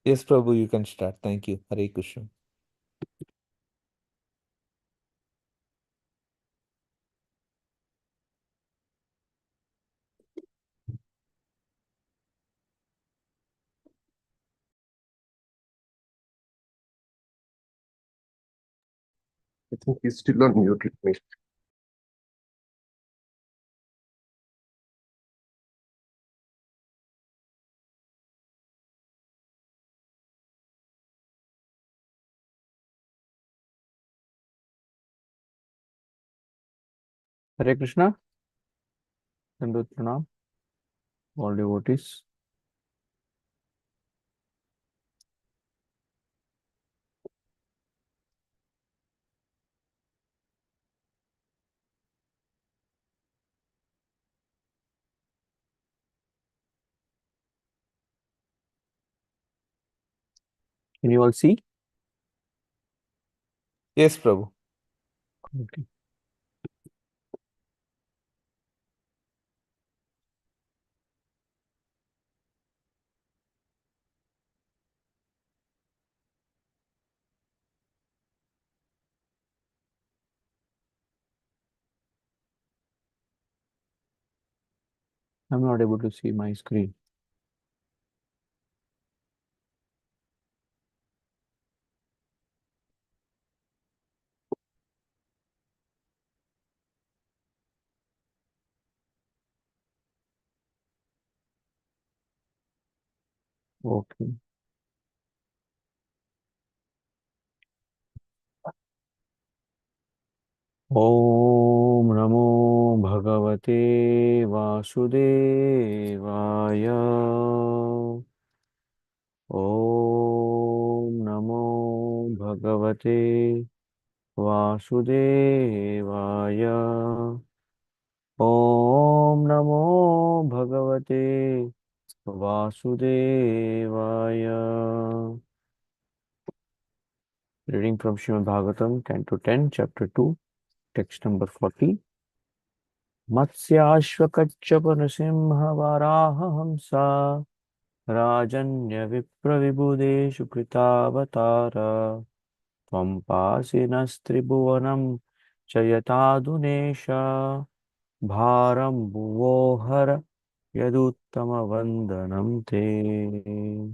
Yes, Prabhu, you can start. Thank you. Hare Krishna. I think he's still on mute. Let me. Hare Krishna, Dandavat Pranam, all devotees. Can you all see? Yes, Prabhu. Okay. I'm not able to see my screen. Okay. Om Namo Bhagavate Vasudevaya. Om Namo Bhagavate Vasudevaya. Om Namo Bhagavate Vasudevaya. Reading from Srimad Bhagavatam, Canto 10, Chapter 2, text number 40. Matsyashvakachchapansimha Rajanya Vipravibuddheshu Kritavatara Tvam Pasinastribuvanam Chayatadunesha Bharam Bhuvohara Yaduttama Vandanam Te.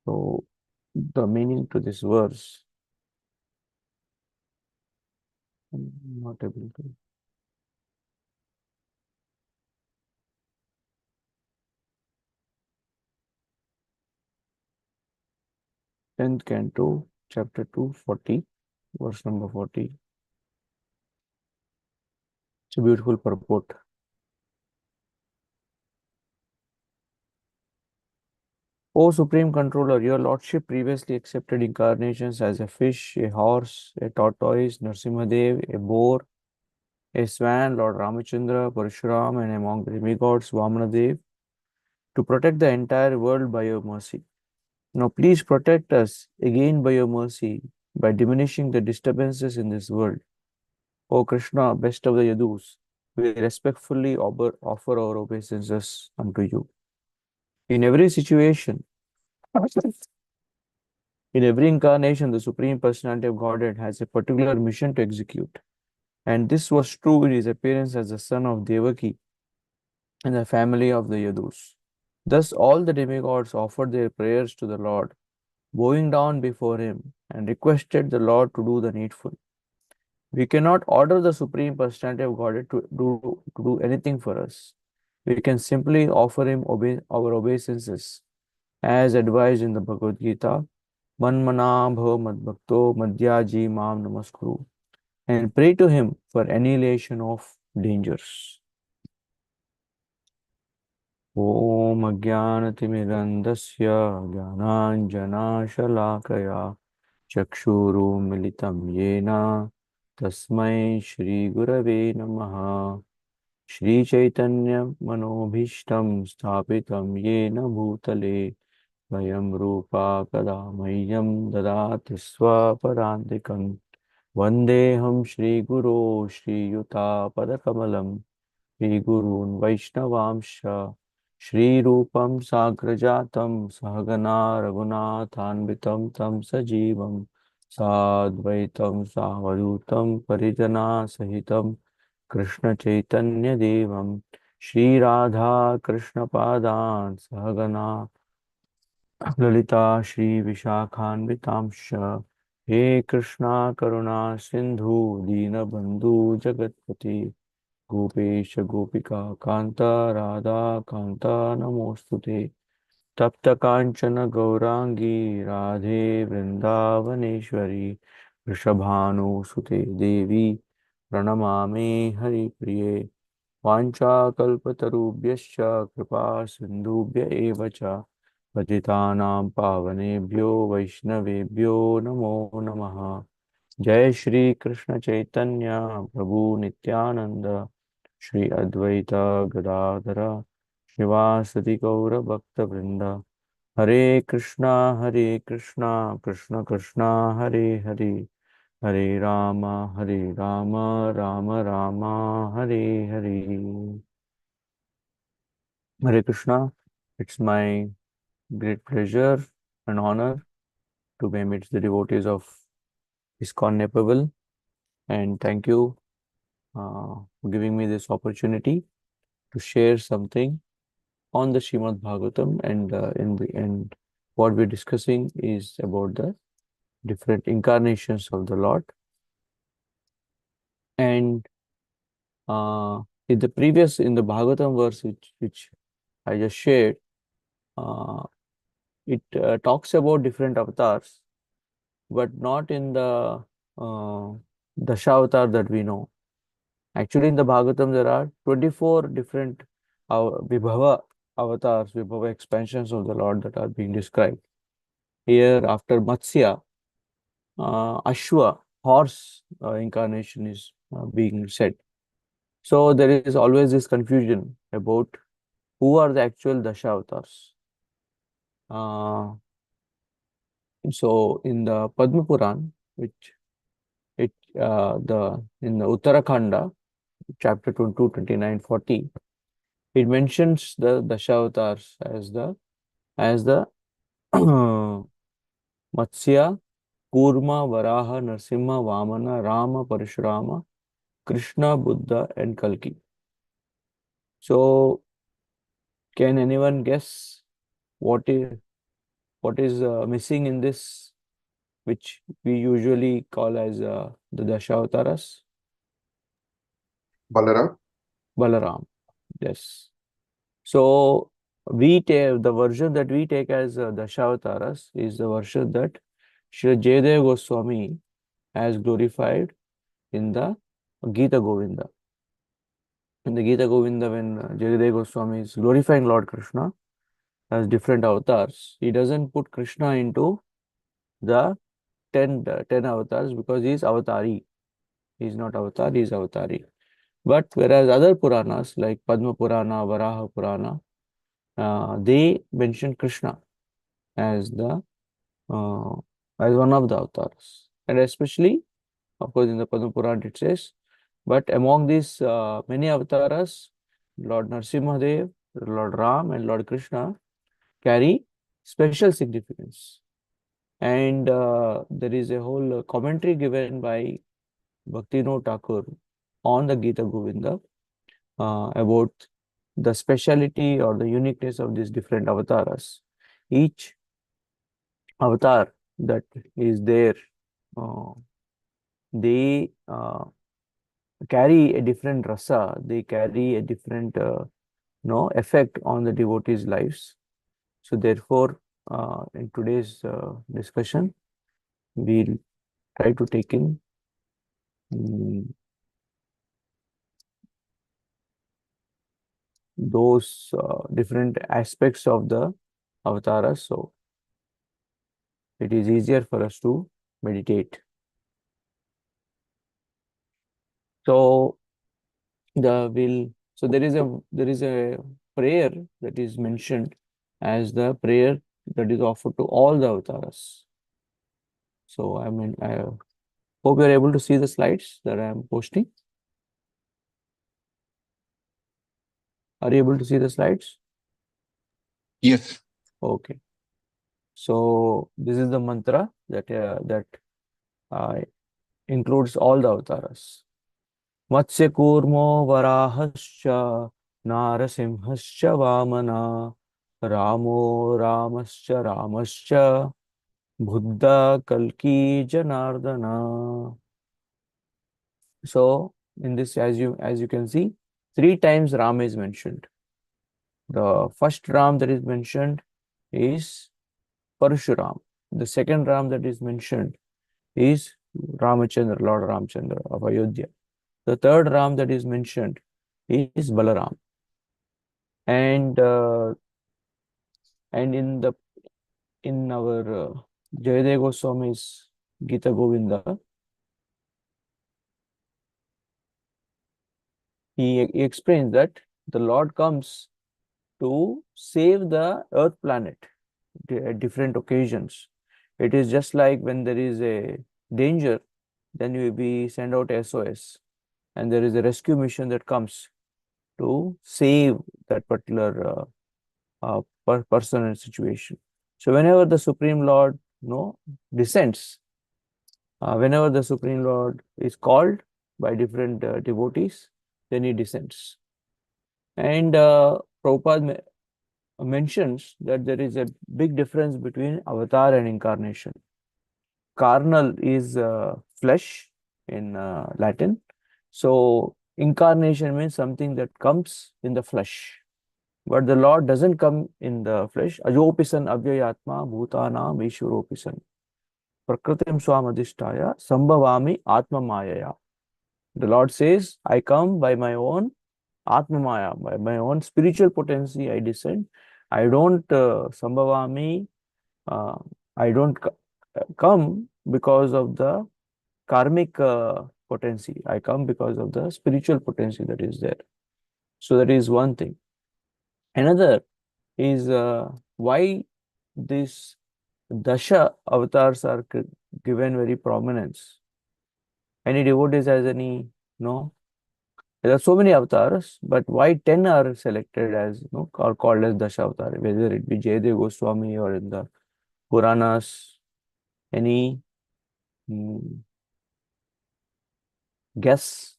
So, the meaning to this verse, I'm not able to. 10th Canto, Chapter 2, 40, verse number 40. It's a beautiful purport. O Supreme Controller, your Lordship previously accepted incarnations as a fish, a horse, a tortoise, Narsimhadev, a boar, a swan, Lord Ramachandra, Parshuram, and among the demigods, Vamanadev, to protect the entire world by your mercy. Now please protect us again by your mercy by diminishing the disturbances in this world. O Krishna, best of the Yadus, we respectfully offer our obeisances unto you. In every situation, in every incarnation, the Supreme Personality of Godhead has a particular mission to execute. And this was true in his appearance as the son of Devaki in the family of the Yadus. Thus, all the demigods offered their prayers to the Lord, bowing down before him, and requested the Lord to do the needful. We cannot order the Supreme Personality of Godhead to do anything for us. We can simply offer him our obeisances, as advised in the Bhagavad Gita, Manmana bhava madbhakto madhyaji mam namaskuru, and pray to him for annihilation of dangers. Om Ajnanatimirandasya Jnananjanashalakaya Chakshuru Yena Tasmai Shri Gurave Namaha. Shri Chaitanya Manobhishtam Sthapitam Yena Bhutale Vayam Rupa Kadamayyam Dadati Swaparantikam Vandeham Shri Guru Shri Yuta Padakamalam Shri Gurun Vaishnavamsha Shri Rupam Sagrajatam Sahagana Raghunathanvitam Tam Sajivam Sadvaitam Savadutam Parijana Sahitam Krishna Chaitanya Devam Shri Radha Krishna Padan Sahagana Lalita Shri Vishakhanvitamsha He Krishna Karuna Sindhu Deenabandhu Jagatpati Gopesha Gopika Kanta Radha Kanta Namostute Tapta Kanchana Gaurangi Radhe Vrindavaneshwari Vrishabhanu Sute Devi Pranamame Hari Priye Vanchakalpatarubhyascha Kripa Sindhubhya eva cha Patitanam Pavanebhyo Vaishnavebhyo Namo Namaha Jai Shri Krishna Chaitanya Prabhu Nityananda Shri Advaita Gadadhara Shivasati Gaura Bhakta Vrinda Hare Krishna Krishna Krishna Hare Hare Hare Rama Rama Rama Hare Hare Hare Krishna. It's my great pleasure and honor to be amidst the devotees of ISKCON Nepal, and thank you for giving me this opportunity to share something on the Srimad Bhagavatam. And in the end, what we're discussing is about the different incarnations of the Lord. And in the Bhagavatam verse which I just shared, it talks about different avatars, but not in the Dashavatar that we know. Actually, in the Bhagavatam, there are 24 different Vibhava avatars, Vibhava expansions of the Lord that are being described. Here, after Matsya, Ashwa, horse incarnation is being said. So there is always this confusion about who are the actual Dashavatars. So in the Padma Puran, which in the Uttarakhanda, chapter 22, 29, 40, it mentions the Dashavatars as the Matsya, Kurma, Varaha, Narsimha, Vamana, Rama, Parashurama, Krishna, Buddha, and Kalki. So, can anyone guess what is missing in this, which we usually call as the Dashawataras? Balaram. Balaram. Yes. So we take the version that we take as Dashawataras is the version that Sri Jayadeva Goswami has glorified in the Gita Govinda. In the Gita Govinda, when Jayadeva Goswami is glorifying Lord Krishna as different avatars, he doesn't put Krishna into the 10 avatars because he is avatari. He is not avatar, he is avatari. But whereas other Puranas like Padma Purana, Varaha Purana, they mention Krishna as the uh, as one of the avatars, and especially, of course, in the Padma Purana it says, but among these many avatars, Lord Narsimhadev, Lord Ram, and Lord Krishna carry special significance. And there is a whole commentary given by Bhaktivinoda Thakur on the Gita Govinda about the speciality or the uniqueness of these different avatars. Each avatar that is there, uh, they carry a different rasa, they carry a different effect on the devotees' lives. So therefore, in today's discussion, we'll try to take in those different aspects of the avatars, so it is easier for us to meditate. So there is a prayer that is mentioned as the prayer that is offered to all the avatars. So Hope you're able to see the slides that I am posting. Are you able to see the slides? Yes. Okay. So this is the mantra that uh, includes all the avatars. Matsya Kurmo Varahascha Narasimhascha Vamana Ramo Ramascha Ramascha Buddha Kalki Janardana. So in this, as you can see, 3 times Ram is mentioned. The first Ram that is mentioned is Parshuram. The second Ram that is mentioned is Ramachandra, Lord Ramchandra of Ayodhya. The third Ram that is mentioned is Balaram. And in our Jayadeva Goswami's Gita Govinda, he explains that the Lord comes to save the earth planet at different occasions. It is just like when there is a danger, then we send out SOS, and there is a rescue mission that comes to save that particular person and situation. So whenever the Supreme Lord descends, whenever the Supreme Lord is called by different devotees, then he descends. And Prabhupada mentions that there is a big difference between avatar and incarnation. Carnal is flesh in Latin. So incarnation means something that comes in the flesh. But the Lord doesn't come in the flesh. Ajopisan avyayatma bhutanam ishuropisan. Prakritim swamadhishtaya sambhavami atma mayaya. The Lord says, I come by my own atma maya, by my own spiritual potency, I descend. I don't sambhavami, uh, I don't come because of the karmic potency. I come because of the spiritual potency that is there. So that is one thing. Another is why these Dasha avatars are given very prominence. Any devotees has any, no? There are so many avatars, but why 10 are selected as, or called as Dasha avatar, whether it be Jayadeva Goswami or in the Puranas, any guess?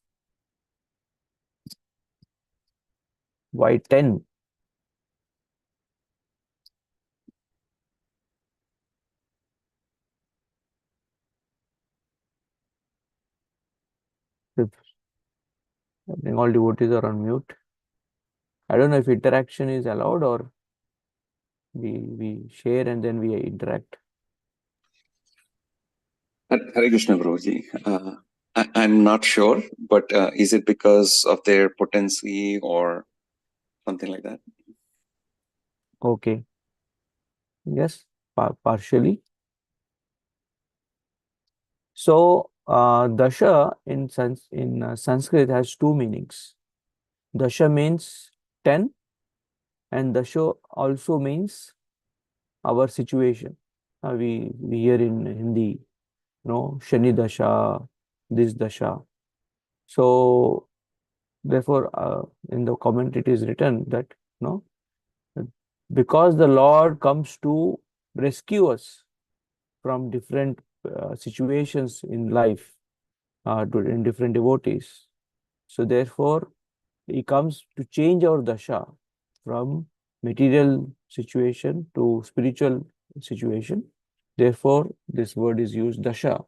Why 10? If I think all devotees are on mute. I don't know if interaction is allowed or we share and then we interact. Hare Krishna, Prabhuji. I'm not sure, but is it because of their potency or something like that? Okay. Yes, partially. So, Dasha in Sanskrit has two meanings. Dasha means 10 and Dasha also means our situation. We hear in Hindi, Shani Dasha, this Dasha. So, therefore, in the comment it is written that, because the Lord comes to rescue us from different situations in life, in different devotees. So therefore, he comes to change our dasha from material situation to spiritual situation. Therefore, this word is used dasha.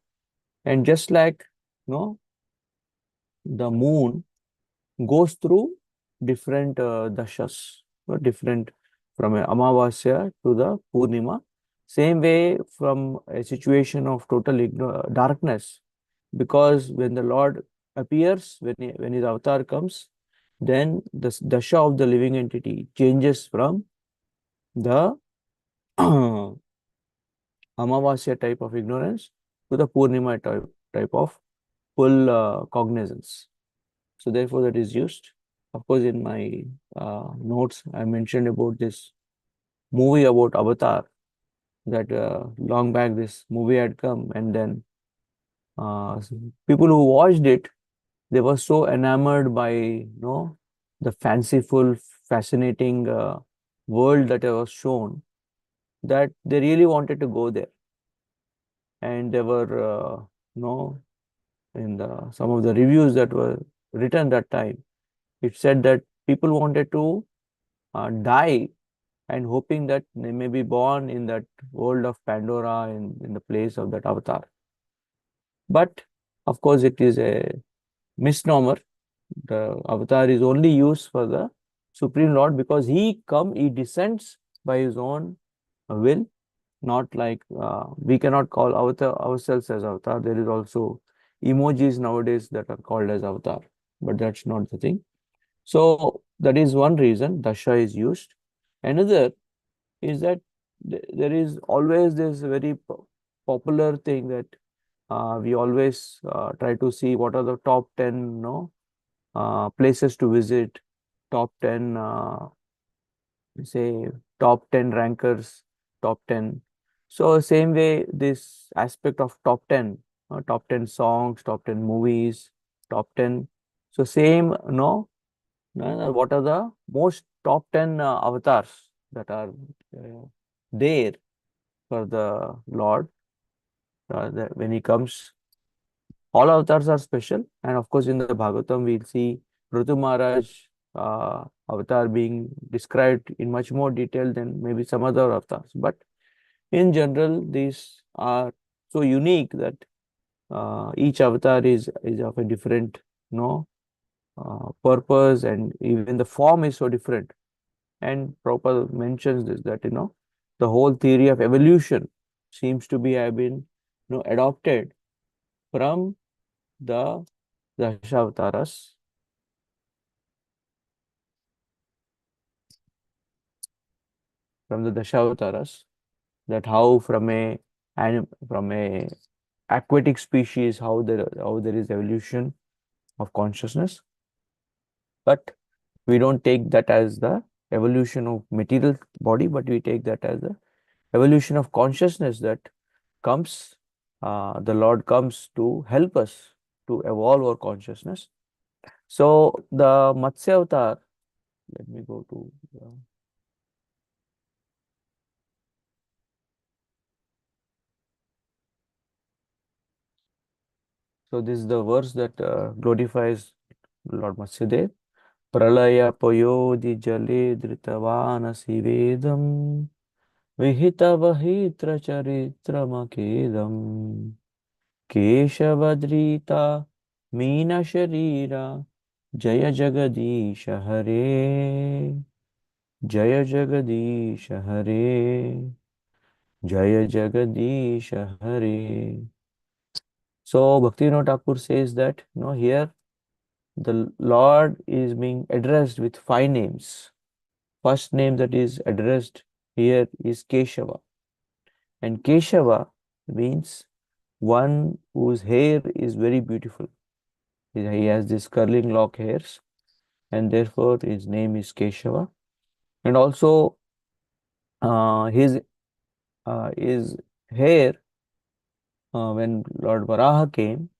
And just like, the moon goes through different dashas, different from a Amavasya to the Purnima. Same way from a situation of total darkness, because when the Lord appears, when his avatar comes, then the dasha of the living entity changes from the Amavasya type of ignorance to the Purnima type of full cognizance. So therefore that is used. Of course, in my notes, I mentioned about this movie about Avatar, that long back this movie had come, and then People who watched it, they were so enamored by, the fanciful, fascinating world that was shown, that they really wanted to go there. And they were, in some of the reviews that were written that time, it said that people wanted to die and hoping that they may be born in that world of Pandora, in the place of that avatar. But of course, it is a misnomer. The avatar is only used for the Supreme Lord, because he descends by his own will, not like we cannot call ourselves as avatar. There is also emojis nowadays that are called as avatar, but that's not the thing. So that is one reason Dasha is used. Another is that there is always this very popular thing that we always try to see what are the top 10 places to visit, top 10 say top 10 rankers, top 10. So same way, this aspect of top 10, top 10 songs, top 10 movies, top 10. So same, what are the most top 10 avatars that are there for the Lord when he comes. All avatars are special, and of course in the Bhagavatam we'll see Prithu Maharaj avatar being described in much more detail than maybe some other avatars. But in general, these are so unique that each avatar is of a different, purpose, and even the form is so different. And Prabhupada mentions this, that the whole theory of evolution seems to be have been adopted from the Dashavataras. From the Dashavataras, that how from a aquatic species, how there is evolution of consciousness, but we don't take that as the evolution of material body, but we take that as the evolution of consciousness that comes. The Lord comes to help us to evolve our consciousness. So the Matsya avatar, let me go to so this is the verse that glorifies Lord Matsyadev. Pralaya payodi jale dhritavana vedam vihita vahitra charitra makedam keshavadrita meena sharira jaya jagadisha hare jaya jagadisha hare jaya jagadisha hare. So Bhaktivinoda Thakur says that here the Lord is being addressed with 5 names. First name that is addressed here is Keshava. And Keshava means one whose hair is very beautiful. He has this curling lock hairs, and therefore his name is Keshava. And also his hair, when Lord Varaha came,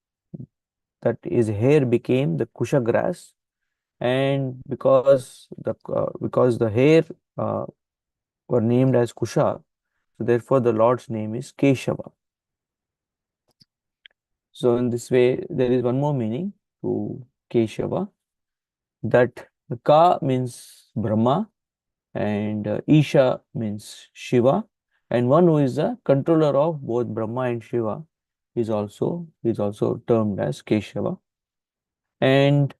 that his hair became the Kusha grass, and because the hair uh, were named as Kusha, so therefore the Lord's name is Keshava. So in this way, there is one more meaning to Keshava, that Ka means Brahma, and Isha means Shiva, and one who is the controller of both Brahma and Shiva is also termed as Keshava. And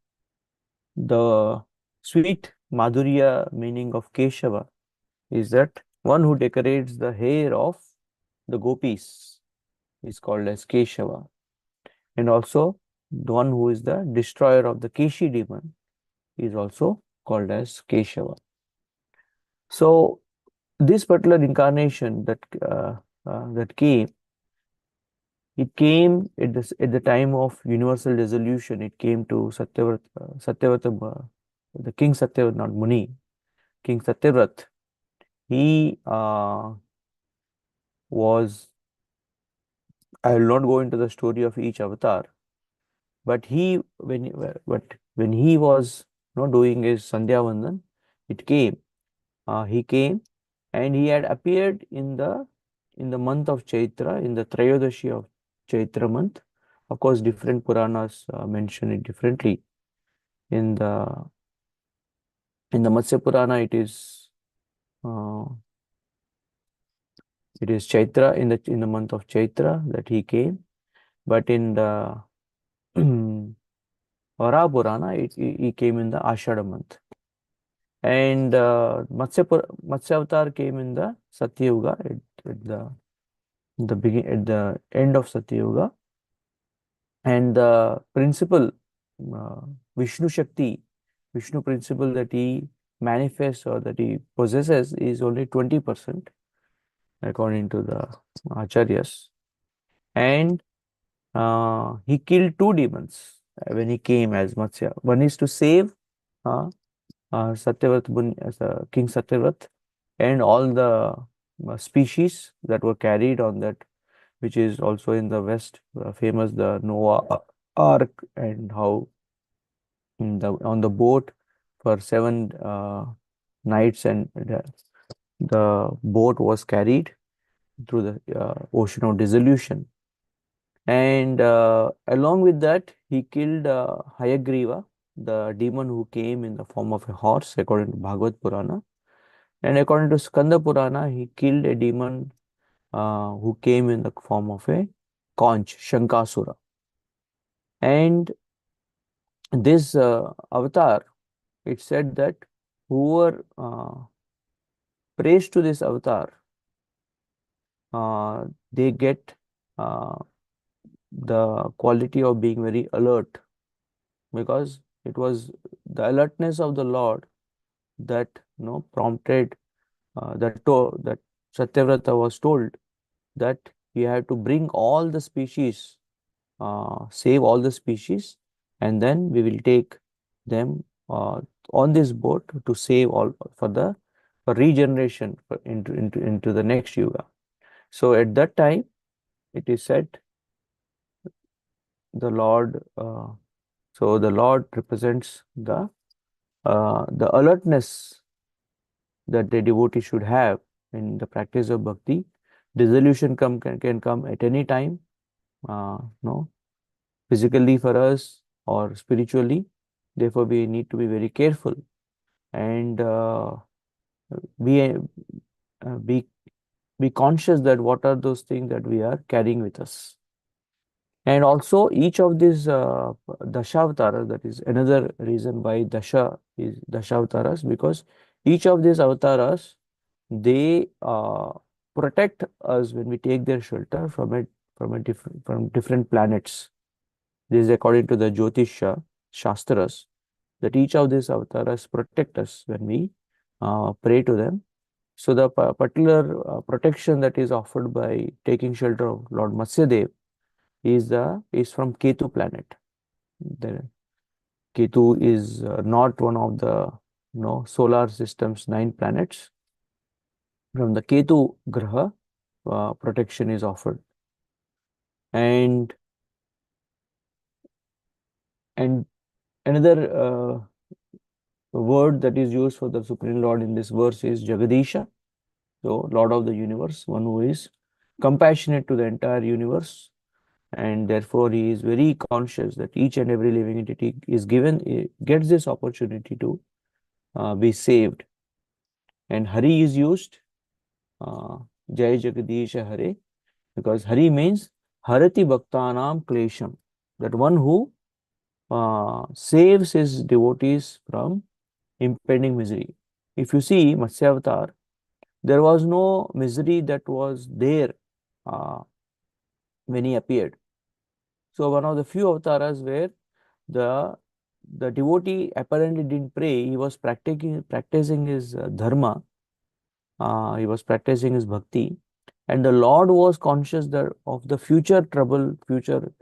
the sweet Madhurya meaning of Keshava is that one who decorates the hair of the gopis is called as Keshava. And also the one who is the destroyer of the Keshi demon is also called as Keshava. So this particular incarnation that came, it came at the time of universal dissolution. It came to Satyavrat, the King Satyavrat, not Muni, King Satyavrat. He was I will not go into the story of each avatar, but when he was doing his Sandhya Vandan, it came. He came and he had appeared in the month of Chaitra, in the Trayodashi of Chaitra month. Of course, different Puranas mention it differently. In the Matsya Purana, uh, it is Chaitra, in the month of Chaitra that he came. But in the Vara Purana, he came in the Ashada month. And Matsya Avatar came in the Satyuga at the end of Satyuga. And the principle, uh, Vishnu Shakti, Vishnu principle that he manifests or that he possesses is only 20%, according to the Acharyas. And he killed two demons when he came as Matsya. One is to save King Satyavrat and all the species that were carried on that, which is also in the West famous, the Noah Ark, and how on the boat for 7 nights, and the boat was carried through the ocean of dissolution. And along with that, he killed Hayagriva, the demon who came in the form of a horse, according to Bhagavad Purana. And according to Skanda Purana, he killed a demon who came in the form of a conch, Shankasura. And this avatar, it said that whoever prays to this avatar, they get the quality of being very alert, because it was the alertness of the Lord that prompted that Satyavrata was told that you have to bring all the species, save all the species, and then we will take them on this boat to save all for regeneration into the next yuga. So at that time, it is said the Lord. So the Lord represents the alertness that the devotee should have in the practice of bhakti. Dissolution can come at any time, no, physically for us or spiritually. Therefore, we need to be very careful and be be be conscious that what are those things that we are carrying with us. And also, each of these Dashavataras, that is another reason why Dasha is Dashavataras, because each of these avatars, they protect us when we take their shelter from different planets. This is according to the Jyotisha Shastras, that each of these avatars protect us when we pray to them. So the particular protection that is offered by taking shelter of Lord Matsyadev is from Ketu planet. The Ketu is not one of the solar system's 9 planets. From the Ketu Graha, protection is offered. And another word that is used for the Supreme Lord in this verse is Jagadisha. So Lord of the universe, one who is compassionate to the entire universe, and therefore he is very conscious that each and every living entity gets this opportunity to be saved. And Hari is used, Jai Jagadisha Hare, because Hari means Harati Bhaktanam Klesham, that one who saves his devotees from impending misery. If you see Matsya there was no misery that was there uh, when he appeared. So one of the few avatars where the devotee apparently didn't pray, he was practicing his dharma, he was practicing his bhakti, and the Lord was conscious that of the future trouble, future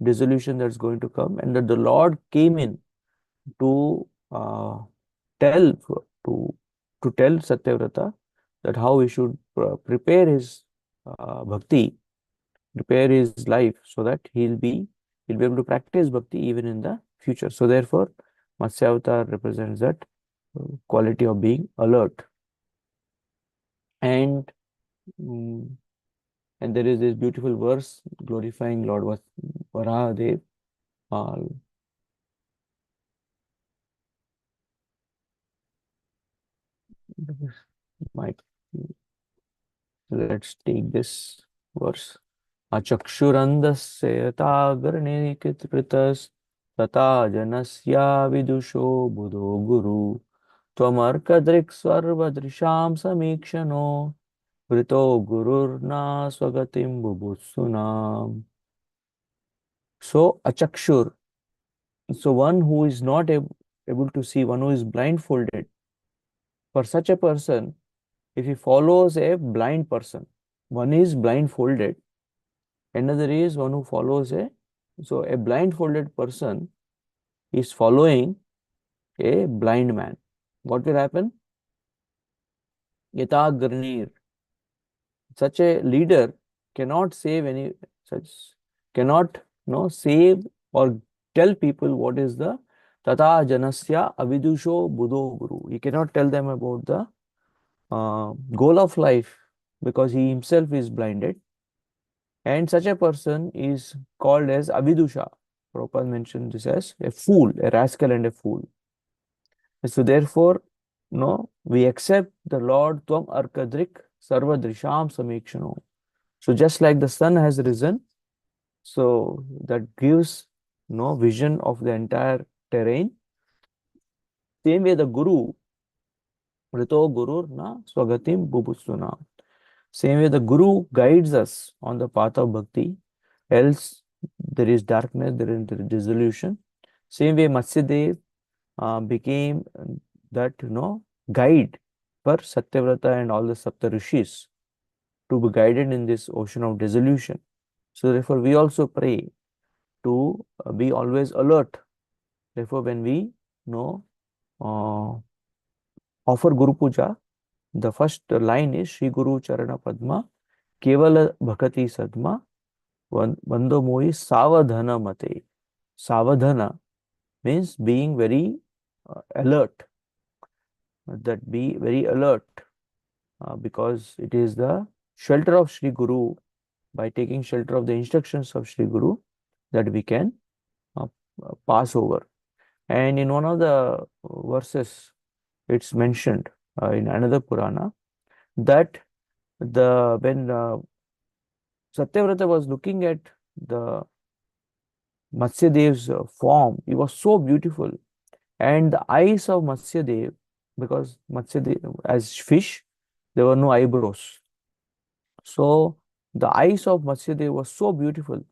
dissolution that's going to come, and that the Lord came in to tell tell Satyavrata that how he should prepare his bhakti, prepare his life so that he'll be able to practice bhakti even in the future. So therefore, Matsya Avatar represents that quality of being alert. And and there is this beautiful verse glorifying Lord Varahadev. Let's take this verse. Achakshurandasya yatagranekritas tata janasya vidusho budo guru tvamarkadrik sarvadrisham samikshano vrito gururna swagatim bubutsunam. So achakshur, so one who is not able to see, one who is blindfolded, for such a person, if he follows a blind person, one is blindfolded, another is one who follows so a blindfolded person is following a blind man. What will happen? Yatagranir. Such a leader cannot cannot save or tell people what is the tata janasya avidusho budo guru. He cannot tell them about the goal of life because he himself is blinded. And such a person is called as avidusha. Prabhupada mentioned this as a fool, a rascal and a fool. So therefore, we accept the Lord Tvam Arkadrik Sarva Drisham Samikshano. So just like the sun has risen, so that gives vision of the entire terrain. Same way the Guru, Rito Gurur na Swagatim Bubusuna. Same way the Guru guides us on the path of bhakti, else there is darkness, there is dissolution. Same way Matsyadev became that guide for Satyavrata and all the Sapta Rishis to be guided in this ocean of dissolution. So therefore we also pray to be always alert. Therefore when we offer Guru Puja, the first line is Shri Guru Charana Padma Kevala Bhakati Sadma Vando Mohi Savadhana Mate. Savadhana means being very alert. That be very alert because it is the shelter of Shri Guru. By taking shelter of the instructions of Shri Guru, that we can pass over. And in one of the verses, it's mentioned in another Purana that when Satyavrata was looking at the Matsyadev's form, he was so beautiful. And the eyes of Matsyadev, because Matsyadev, as fish, there were no eyebrows. So the eyes of Matsyadev was so beautiful.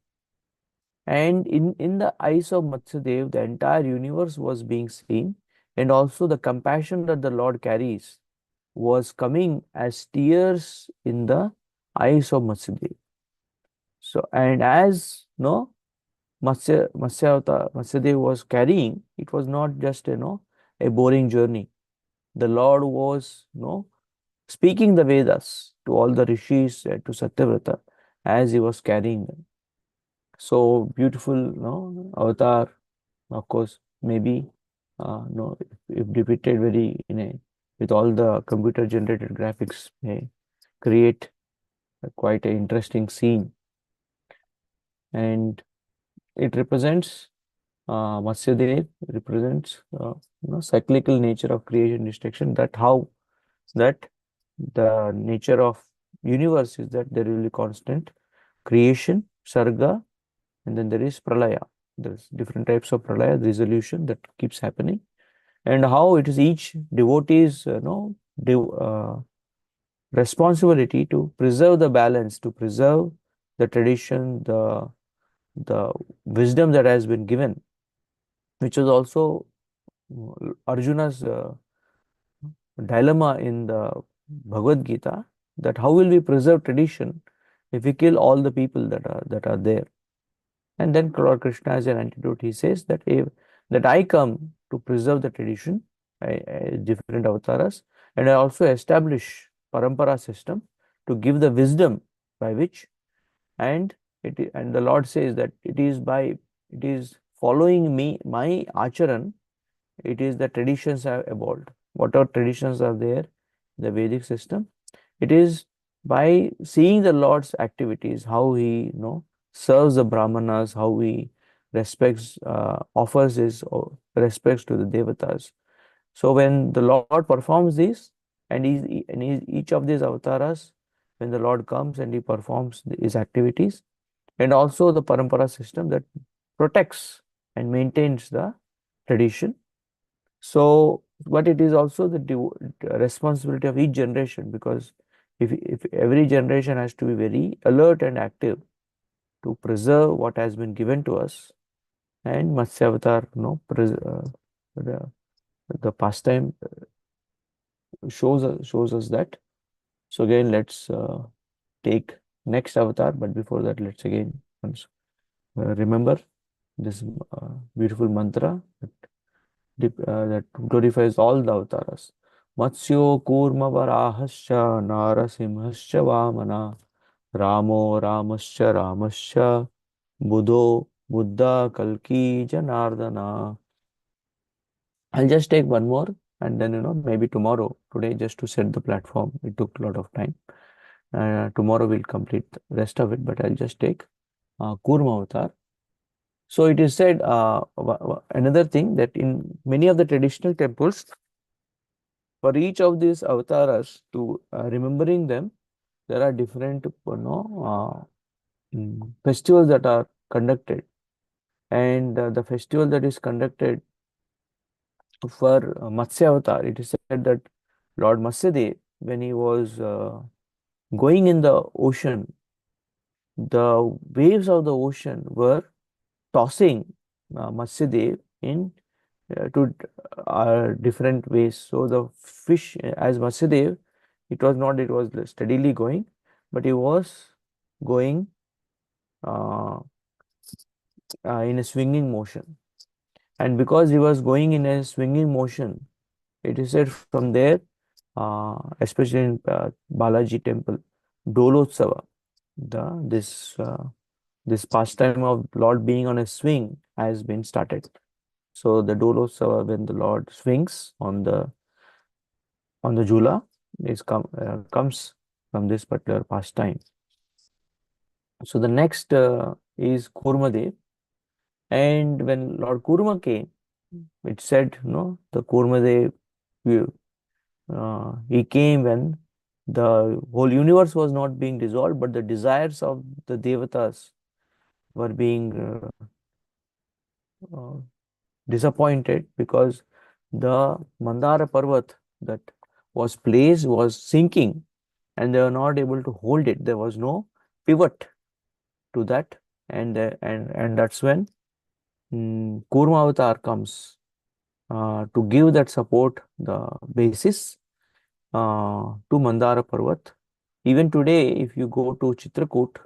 And in the eyes of Matsyadev, the entire universe was being seen. And also the compassion that the Lord carries was coming as tears in the eyes of Matsyadev. So, and as Matsyadev was carrying, it was not just a boring journey. The Lord was speaking the Vedas to all the rishis, to Satyavrata, as he was carrying them. So beautiful, avatar. Of course, maybe if depicted with all the computer generated graphics, may create quite an interesting scene. And it represents Matsyadev represents cyclical nature of creation destruction. That the nature of universe is that there will be constant creation, sarga, and then there is pralaya. There's different types of pralaya, resolution that keeps happening, and how it is each devotee's responsibility to preserve the balance, to preserve the tradition, the wisdom that has been given, which is also Arjuna's dilemma in the Bhagavad Gita, that how will we preserve tradition if we kill all the people that are there? And then Lord Krishna, as an antidote, he says that I come to preserve the tradition, different avatars, and I also establish parampara system to give the wisdom by which, and And the Lord says that it is following me, my acharan, it is the traditions have evolved. Whatever traditions are there, the Vedic system, it is by seeing the Lord's activities, how he, serves the Brahmanas, how he respects, offers his respects to the Devatas. So when the Lord performs this, and each of these avatars, when the Lord comes and he performs his activities, and also the parampara system that protects and maintains the tradition. So, but it is also the responsibility of each generation, because if every generation has to be very alert and active to preserve what has been given to us, and Matsya Avatar, the, the pastime shows us that. So again, let's take next avatar, but before that, let's again once remember this beautiful mantra that glorifies all the avatars. Matsyo Kurma Varahascha Narasimhascha Vamana Ramo Ramascha Ramascha Buddho Buddha Kalki Janardana. I'll just take one more, and then maybe tomorrow, today just to set the platform, it took a lot of time. Tomorrow we'll complete the rest of it, but I'll just take Kurma Avatar. So it is said, another thing, that in many of the traditional temples, for each of these avatars, to remembering them, there are different festivals that are conducted. And the festival that is conducted for Matsya Avatar, it is said that Lord Matsyadev, when he was going in the ocean, the waves of the ocean were tossing Matsyadev in to different ways. So the fish, as Matsyadev, it was steadily going, but he was going uh, in a swinging motion. And because he was going in a swinging motion, it is said from there, especially in Balaji temple, Dolotsava, this pastime of Lord being on a swing has been started. So the Dolotsava, when the Lord swings on the Jula, comes from this particular pastime. So the next is Kurmadev, and when Lord Kurma came, it said, the Kurmadev, he came when the whole universe was not being dissolved, but the desires of the devatas were being disappointed, because the Mandara Parvat that was placed was sinking, and they were not able to hold it. There was no pivot to that, and that's when Kurma Avatar comes to give that support, the basis to Mandara Parvat. Even today, if you go to Chitrakoot,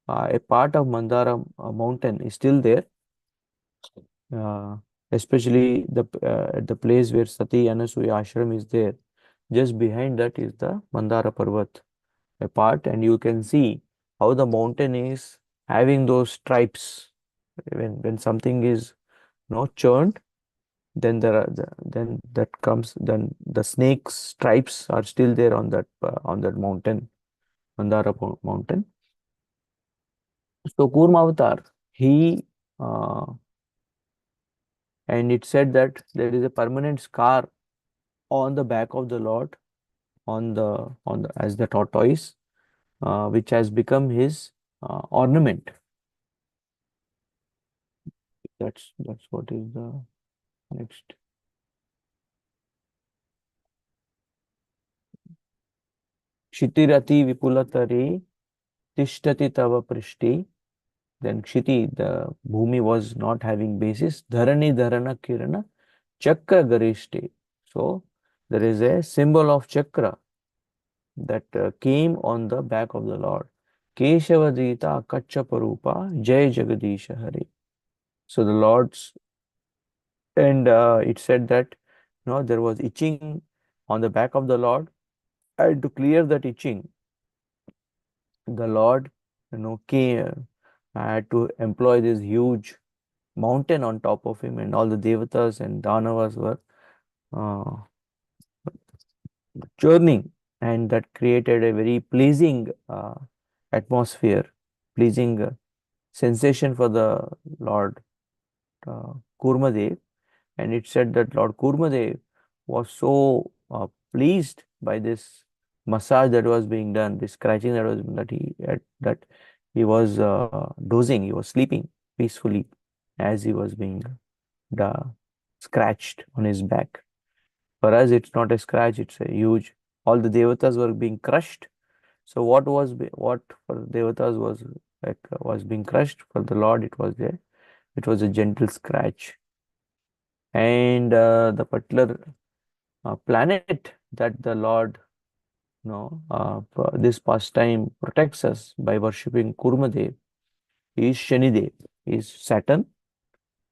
a part of Mandara mountain is still there, especially at the place where Sati Anasuya ashram is there. Just behind that is the Mandara Parvat, a part, and you can see how the mountain is having those stripes. When something is churned, then the snake's stripes are still there on that mountain, Mandara mountain. So Kurma Avatar, he and it said that there is a permanent scar on the back of the Lord, on the as the tortoise, which has become his ornament. That's what is the next. Kshitirati Vipulatare Tishtati Tava Prishti. Then Kshiti, the Bhumi was not having basis. Dharani Dharana Kirana Chakra Garishte. So there is a symbol of chakra that came on the back of the Lord. Keshavadita Kachaparupa Jai Jagadisha Hari. So the Lord's, and it said that there was itching on the back of the Lord, and to clear that itching, the Lord came, had to employ this huge mountain on top of him, and all the devatas and danavas were uh, churning, and that created a very pleasing atmosphere, pleasing sensation for the Lord Kurmadev. And it said that Lord Kurmadev was so pleased by this massage that was being done, this scratching that he was dozing, he was sleeping peacefully as he was being uh, scratched on his back. For us, it's not a scratch; it's a huge. All the devatas were being crushed. So what for the devatas was like was being crushed, for the Lord it was a gentle scratch. And the particular planet that the Lord, this pastime protects us by worshipping Kurmadev is Shanidev, is Saturn.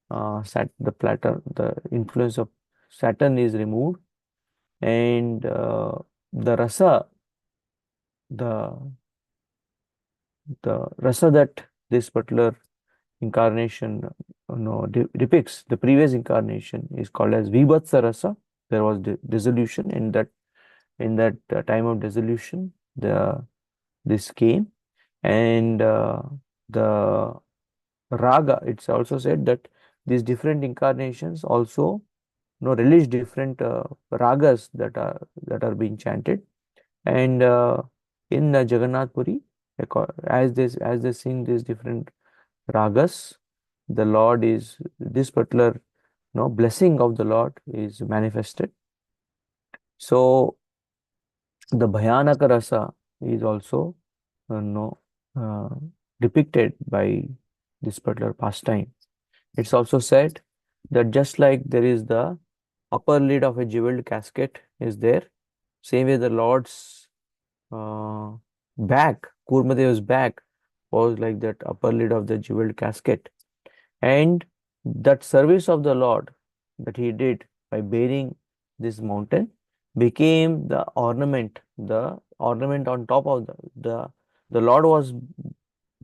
The influence of Saturn is removed, and the rasa, the rasa that this particular incarnation depicts, the previous incarnation is called as Vibhatsa rasa. There was dissolution in that time of dissolution. This came, and the raga. It's also said that these different incarnations also release different ragas that are being chanted, and in Jagannath Puri, as they sing these different ragas, the Lord is this particular blessing of the Lord is manifested. So the Bhayanaka rasa is also no uh, depicted by this particular pastime. It's also said that just like there is the upper lid of a jeweled casket is there, same way the Lord's uh, back, Kurmadev's back, was like that upper lid of the jeweled casket. And that service of the Lord that he did by bearing this mountain became the ornament on top of the Lord was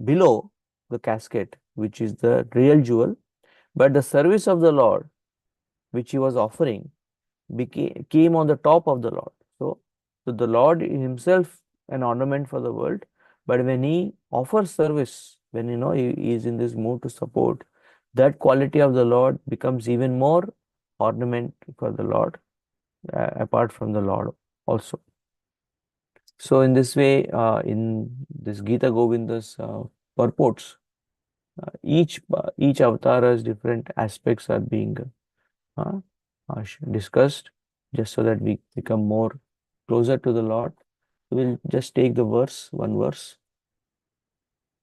below the casket, which is the real jewel, but the service of the Lord, which he was offering, came on the top of the Lord. So the Lord is himself an ornament for the world, but when he offers service, when he is in this mood to support, that quality of the Lord becomes even more ornament for the Lord, apart from the Lord also. So in this way, in this Gita Govinda's purports, each avatar's different aspects are being uh, discussed, just so that we become more closer to the Lord. We'll just take the one verse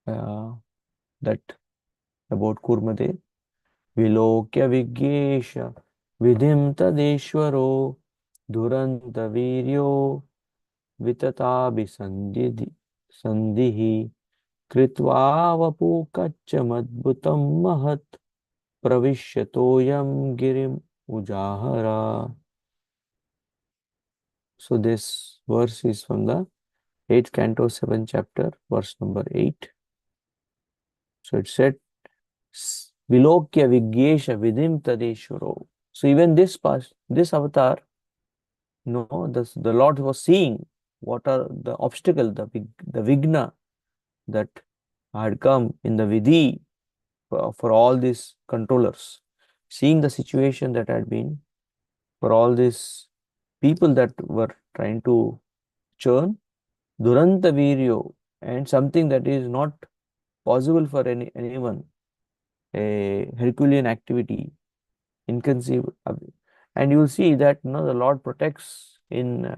that about Kurmadev. Vilokya Vigesha Vidhim Tadeshwaro Duranta Viryo Vitatabi Sandhihi Kritva Vapu Kacchamadbhutam Mahat Pravishatoyam Girim Ujahara. So this verse is from the 8th canto, 7th chapter, verse number 8. So it said, Vilokya Vigyesha Vidhim Tadeshwaro. So even this avatar, the Lord was seeing what are the obstacle, the vigna that had come in the vidhi for all these controllers, seeing the situation that had been for all these people that were trying to churn Duranta Viryo, and something that is not possible for anyone, a Herculean activity, inconceivable. And you will see that the Lord protects in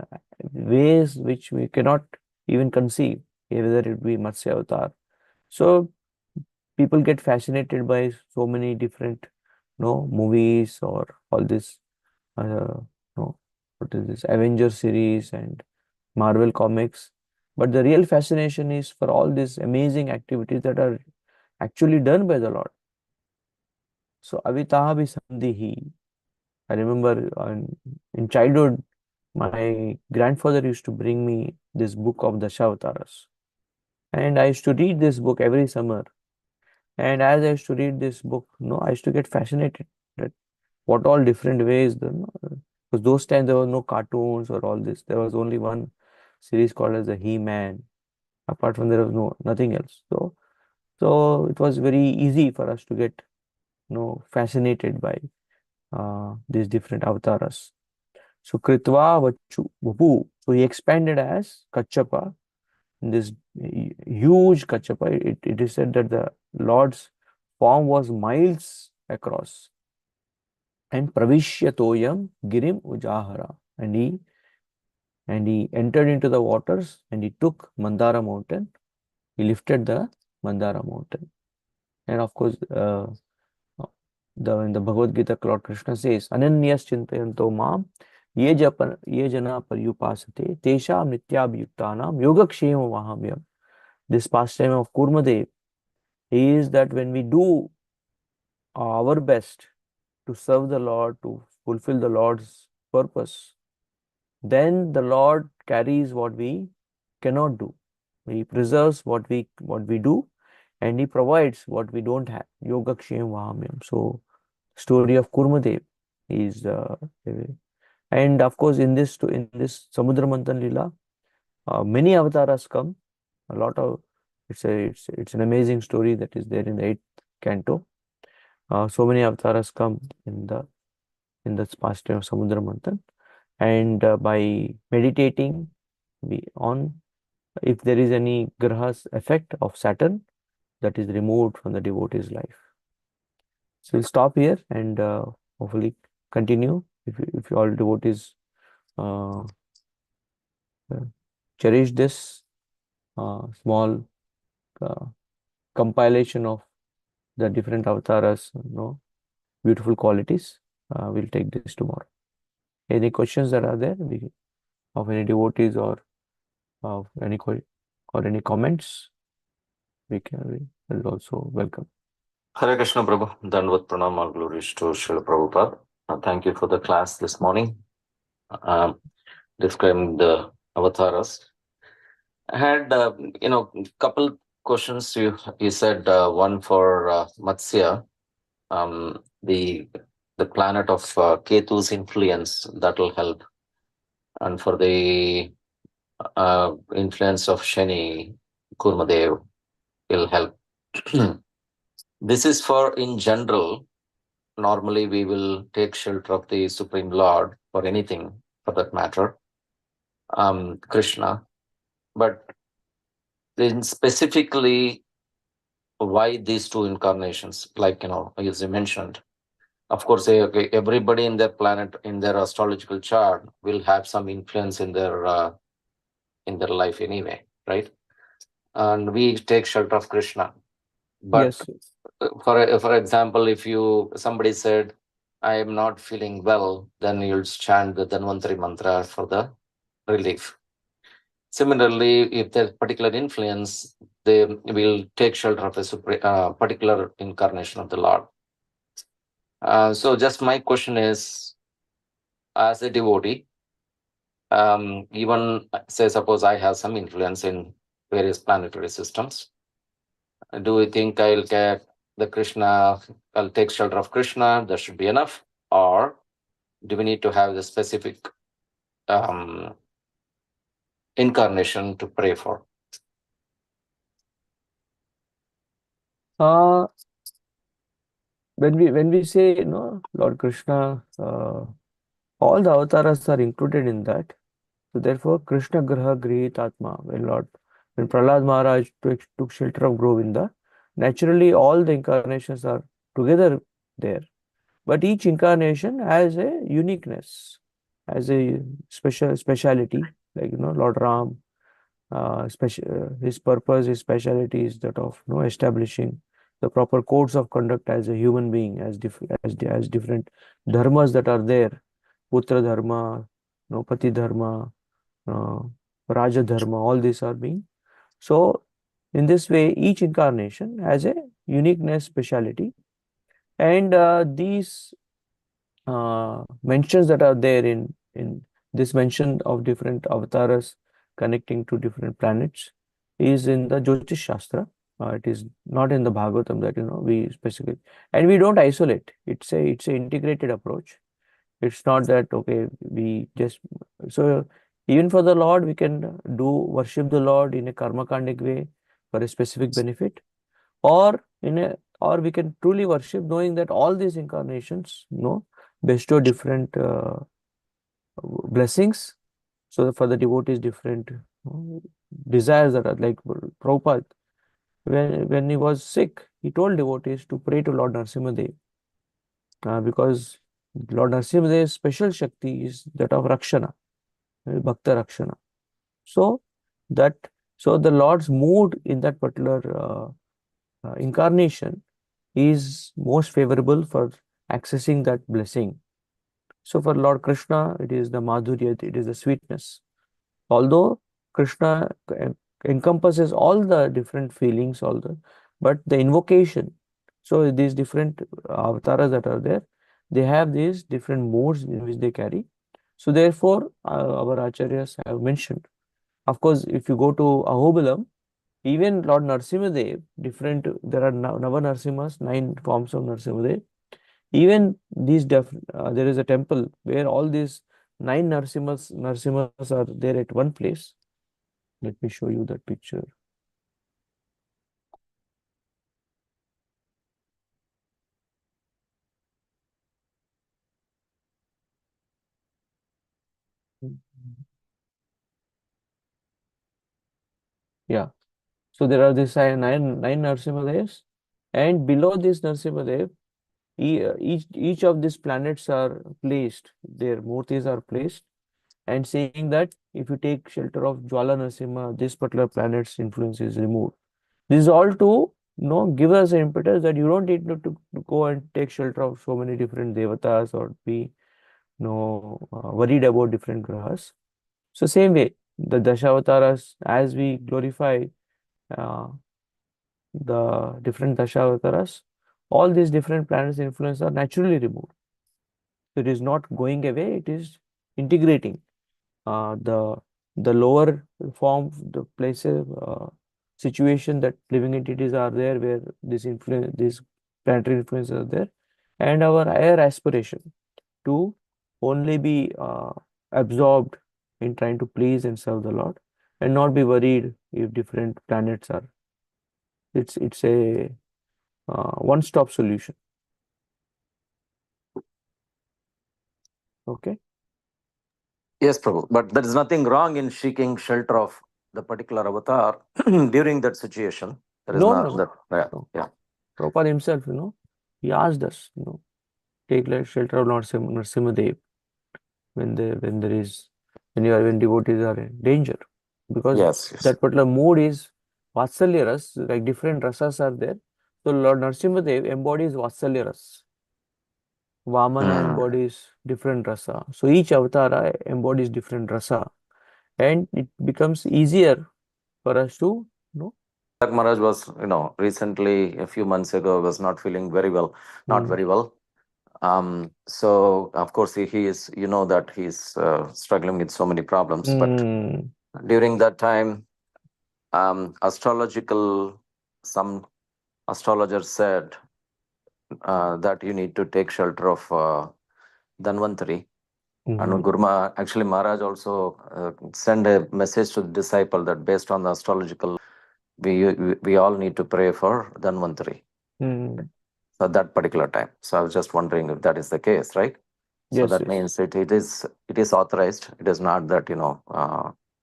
ways which we cannot even conceive, whether it be Matsya Avatar. So people get fascinated by so many different movies or all this what is this Avenger series and Marvel comics. But the real fascination is for all these amazing activities that are actually done by the Lord. So Avitaha Sandhihi. I remember in childhood, my grandfather used to bring me this book of the Dashavataras. And I used to read this book every summer. And as I used to read this book, I used to get fascinated that what all different ways because those times there was no cartoons or all this. There was only one series called as the He-Man. Apart from there was nothing else. So it was very easy for us to get fascinated by these different avatars. So Kritva Vapu. So he expanded as Kachapa. This huge Kachapa. It is said that the Lord's form was miles across. And Pravishya Girim Ujahara. And he entered into the waters and he took Mandara mountain. He lifted the Mandara mountain. And of course, in the Bhagavad Gita, Lord Krishna says, Ananyas chintayanto mam ye jana paryupasate tesham nityabhyuktanam yogakshema mahamyam. This pastime of Kurmadev is that when we do our best to serve the Lord, to fulfill the Lord's purpose, then the Lord carries what we cannot do. He preserves what we do, and he provides what we don't have. Yogakshem Vahamyam. So, story of Kurmadev is, and of course, in this Samudra Manthan Lila, many avatars come. A lot of it's an amazing story that is there in the 8th canto. So many avatars come in the pastime of Samudra Manthan, and by meditating on if there is any grahas effect of Saturn, that is removed from the devotee's life. So we'll stop here and hopefully continue if you all devotees cherish this small compilation of the different avatars, beautiful qualities. We'll take this tomorrow. Any questions that are there of any devotees or of any comments, we will also welcome. Hare Krishna Prabhu, Dandavat Pranam, all glories to Srila Prabhupada. Thank you for the class this morning, describing the avatars. I had, couple questions. You said one for Matsya, the planet of Ketu's influence, that will help, and for the influence of Shani, Kurmadev will help. This is for in general. Normally, we will take shelter of the Supreme Lord for anything, for that matter, Krishna. But then specifically, why these two incarnations? Like, as you mentioned, of course, everybody in their planet, in their astrological chart, will have some influence in their life anyway, right? And we take shelter of Krishna. But Yes. For example, if somebody said, I am not feeling well, then you'll chant the Dhanvantari mantra for the relief. Similarly, if there's particular influence, they will take shelter of a particular incarnation of the Lord. So just my question is, as a devotee, even say suppose I have some influence in various planetary systems, do we think I'll get the Krishna, I'll take shelter of Krishna, that should be enough? Or do we need to have the specific incarnation to pray for? When we say, Lord Krishna, all the avatars are included in that. So therefore, Krishna Graha Grihit Atma, when Prahlad Maharaj took shelter of Govinda, naturally all the incarnations are together there. But each incarnation has a uniqueness, has a speciality, like, Lord Ram, his purpose, his speciality is that of establishing the proper codes of conduct as a human being, as different dharmas that are there, Putra Dharma, Pati Dharma, Raja Dharma, all these are being. So in this way, each incarnation has a uniqueness, speciality, and these mentions that are there in this mention of different avatars connecting to different planets is in the Jyotish Shastra. It is not in the Bhagavatam that we specifically, and we don't isolate. It's a integrated approach. It's not that okay, we just so even for the Lord we can do worship the Lord in a karmakandic way for a specific benefit, or or we can truly worship knowing that all these incarnations bestow different blessings. So for the devotees, different desires that are like Prabhupada. When he was sick, he told devotees to pray to Lord Narasimhadev because Lord Narasimhadev's special Shakti is that of Rakshana, Bhakta Rakshana. So that so the Lord's mood in that particular incarnation is most favorable for accessing that blessing. So for Lord Krishna, it is the madhurya, it is the sweetness. Although Krishna encompasses all the different feelings, but the invocation. So these different avatars that are there, they have these different modes in which they carry. So therefore, our acharyas have mentioned. Of course, if you go to Ahobilam, even Lord Narasimhadev, different, there are Nava Narasimhas, 9 forms of Narasimhadev. Even there is a temple where all these 9 Narasimhas are there at one place. Let me show you that picture. Yeah. So there are these nine Narasimhadevs, and below this Narasimhadev, each of these planets are placed, their murtis are placed, and saying that if you take shelter of Jwala Narasimha, this particular planet's influence is removed. This is all to give us an impetus that you don't need to go and take shelter of so many different devatas or be worried about different grahas. So same way, the Dashavataras, as we glorify uh, the different Dashavataras, all these different planets' influence are naturally removed. So it is not going away; it is integrating. The lower form, the places, situation that living entities are there where these planetary influences are there, and our higher aspiration to only be absorbed in trying to please and serve the Lord, and not be worried if different planets are. It's a one-stop solution. Okay. Yes, Prabhu. But there is nothing wrong in seeking shelter of the particular avatar during that situation. There is No, not no, that. Yeah, no. yeah. Prabhupada himself, he asked us, take like shelter of Lord Narasimhadev when when devotees are in danger, because Yes, yes. that particular mood is Vatsalya ras, like different rasas are there. So Lord Narasimhadev embodies Vatsalya ras. Vamana embodies different rasa. So each avatara embodies different rasa, and it becomes easier for us to Maharaj was, recently a few months ago was not feeling very well, not very well. So of course he is, that he's struggling with so many problems. But during that time, some astrologers said that you need to take shelter of Dhanvantari. And Gurma, actually Maharaj also sent a message to the disciple that based on the astrological, we all need to pray for Dhanvantari. So at that particular time. So I was just wondering if that is the case, right? So Yes, that yes. means it is authorized. It is not that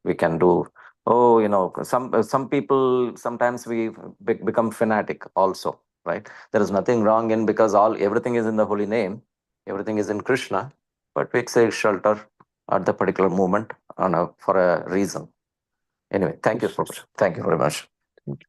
we can do. Oh, some people sometimes we become fanatic also, right? There is nothing wrong in because everything is in the holy name, everything is in Krishna, but we say shelter at the particular moment for a reason. Anyway, thank you so much. Thank you very much. Thank you.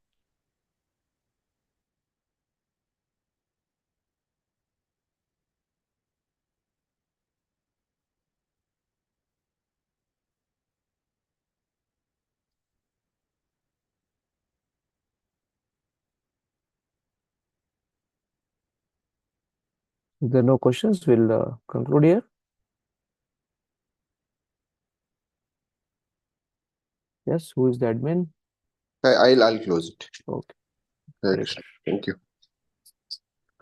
If there are no questions, we'll conclude here. Yes, who is the admin? I'll close it. Okay. Hare Thanks. Thank you.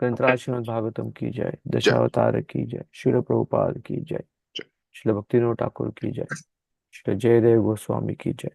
ग्रंथराज Shrimad Bhagavatam की जय, दशावतार की जय, श्रील प्रभुपाद की जय, जय। श्रील भक्तिविनोद ठाकुर की जय, श्री जयदेव गोस्वामी की जय।